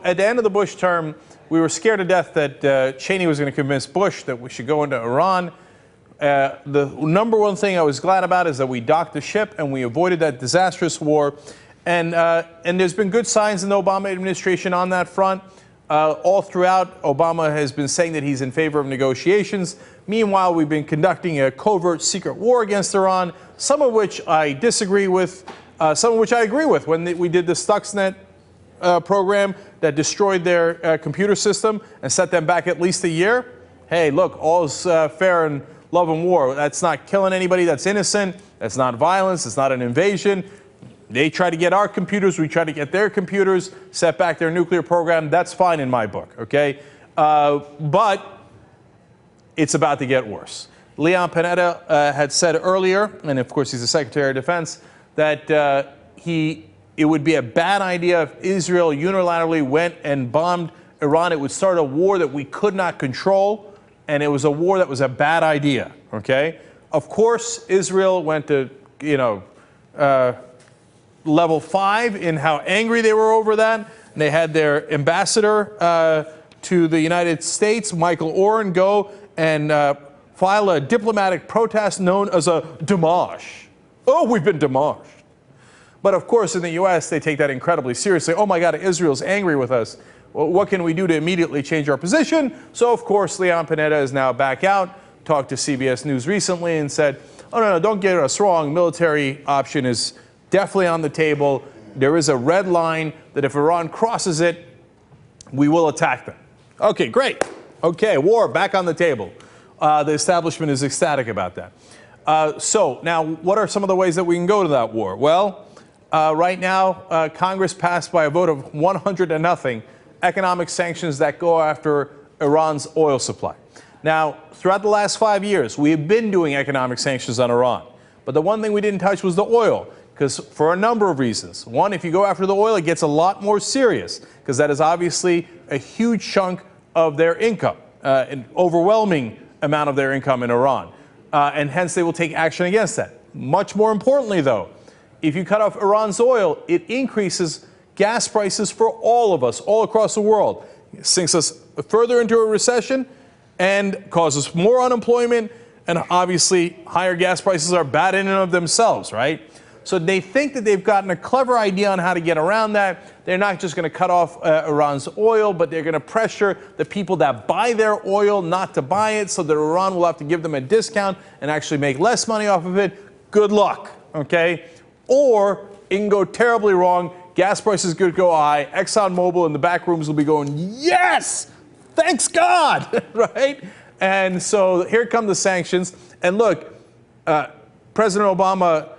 at the end of the Bush term, we were scared to death that Cheney was going to convince Bush that we should go into Iran. The number one thing I was glad about is that we docked the ship and we avoided that disastrous war. And there's been good signs in the Obama administration on that front. All throughout, Obama has been saying that he's in favor of negotiations. Meanwhile, we've been conducting a covert secret war against Iran, some of which I disagree with, some of which I agree with. When we did the Stuxnet program that destroyed their computer system and set them back at least a year, hey, look, all's fair in love and war. That's not killing anybody that's innocent. That's not violence. It's not an invasion. They try to get our computers. We try to get their computers, set back their nuclear program. That's fine in my book, okay? But it's about to get worse. Leon Panetta had said earlier, and of course he's the Secretary of Defense, that it would be a bad idea if Israel unilaterally went and bombed Iran. It would start a war that we could not control, and it was a war that was a bad idea, okay? Of course, Israel went to, level 5 in how angry they were over that. And they had their ambassador to the United States, Michael Oren, go and file a diplomatic protest known as a demarche. Oh, we've been demarched. But of course, in the U.S., they take that incredibly seriously. Oh my God, Israel's angry with us. Well, what can we do to immediately change our position? So of course, Leon Panetta is now back out, talked to CBS News recently and said, oh no, don't get us wrong, military option is definitely on the table. There is a red line that if Iran crosses it, we will attack them. Okay, great. Okay, war back on the table. The establishment is ecstatic about that. So now, what are some of the ways that we can go to that war? Well, right now, Congress passed by a vote of 100-0 economic sanctions that go after Iran's oil supply. Now, throughout the last 5 years, we have been doing economic sanctions on Iran. But the one thing we didn't touch was the oil, because for a number of reasons. One, if you go after the oil, it gets a lot more serious, because that is obviously a huge chunk of their income, an overwhelming amount of their income in Iran. And hence, they will take action against that. Much more importantly, though, if you cut off Iran's oil, it increases gas prices for all of us, all across the world. It sinks us further into a recession and causes more unemployment. And obviously, higher gas prices are bad in and of themselves, right? So they think that they've gotten a clever idea on how to get around that. They're not just going to cut off Iran's oil, but they're going to pressure the people that buy their oil not to buy it so that Iran will have to give them a discount and actually make less money off of it. Good luck, okay? Or it can go terribly wrong. Gas prices could go high. ExxonMobil in the back rooms will be going, yes, thanks God, right? And so here come the sanctions. And look, President Obama,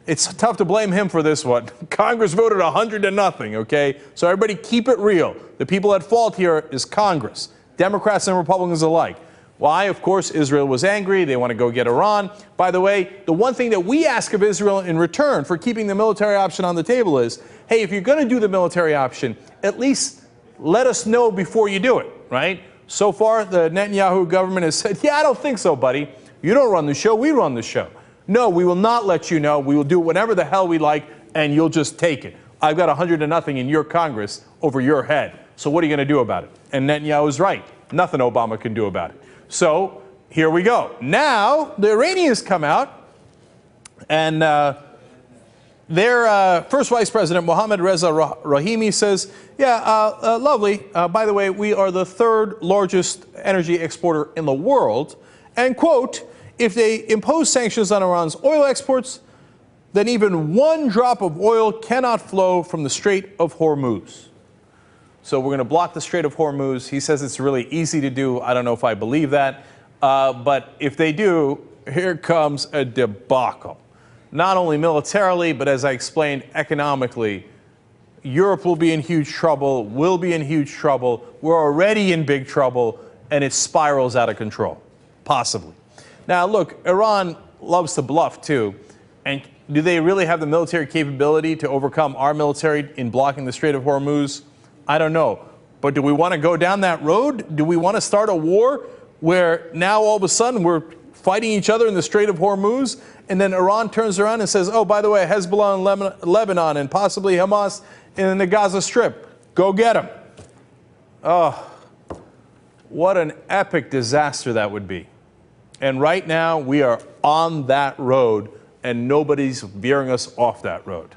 it's tough to blame him for this one. Congress voted 100-0, okay? So everybody keep it real. The people at fault here is Congress, Democrats and Republicans alike. Why? Of course, Israel was angry. They want to go get Iran. By the way, the one thing that we ask of Israel in return for keeping the military option on the table is, hey, if you're going to do the military option, at least let us know before you do it, right? So far, the Netanyahu government has said, yeah, I don't think so, buddy. You don't run the show, we run the show. No, we will not let you know. We will do whatever the hell we like, and you'll just take it. I've got 100-0 in your Congress over your head. So what are you going to do about it? And Netanyahu is right. Nothing Obama can do about it. So here we go. Now, the Iranians come out, and their first vice president, Mohammad Reza Rahimi, says, yeah, lovely. By the way, we are the third largest energy exporter in the world. And, quote, if they impose sanctions on Iran's oil exports, then even one drop of oil cannot flow from the Strait of Hormuz. So we're going to block the Strait of Hormuz. He says it's really easy to do. I don't know if I believe that. But if they do, here comes a debacle. Not only militarily, but as I explained, economically. Europe will be in huge trouble, will be in huge trouble. We're already in big trouble, and it spirals out of control, possibly. Now, look, Iran loves to bluff, too. And do they really have the military capability to overcome our military in blocking the Strait of Hormuz? I don't know. But do we want to go down that road? Do we want to start a war where now all of a sudden we're fighting each other in the Strait of Hormuz, and then Iran turns around and says, oh, by the way, Hezbollah in Lebanon and possibly Hamas in the Gaza Strip, go get them. What an epic disaster that would be. And right now, we are on that road, and nobody's veering us off that road.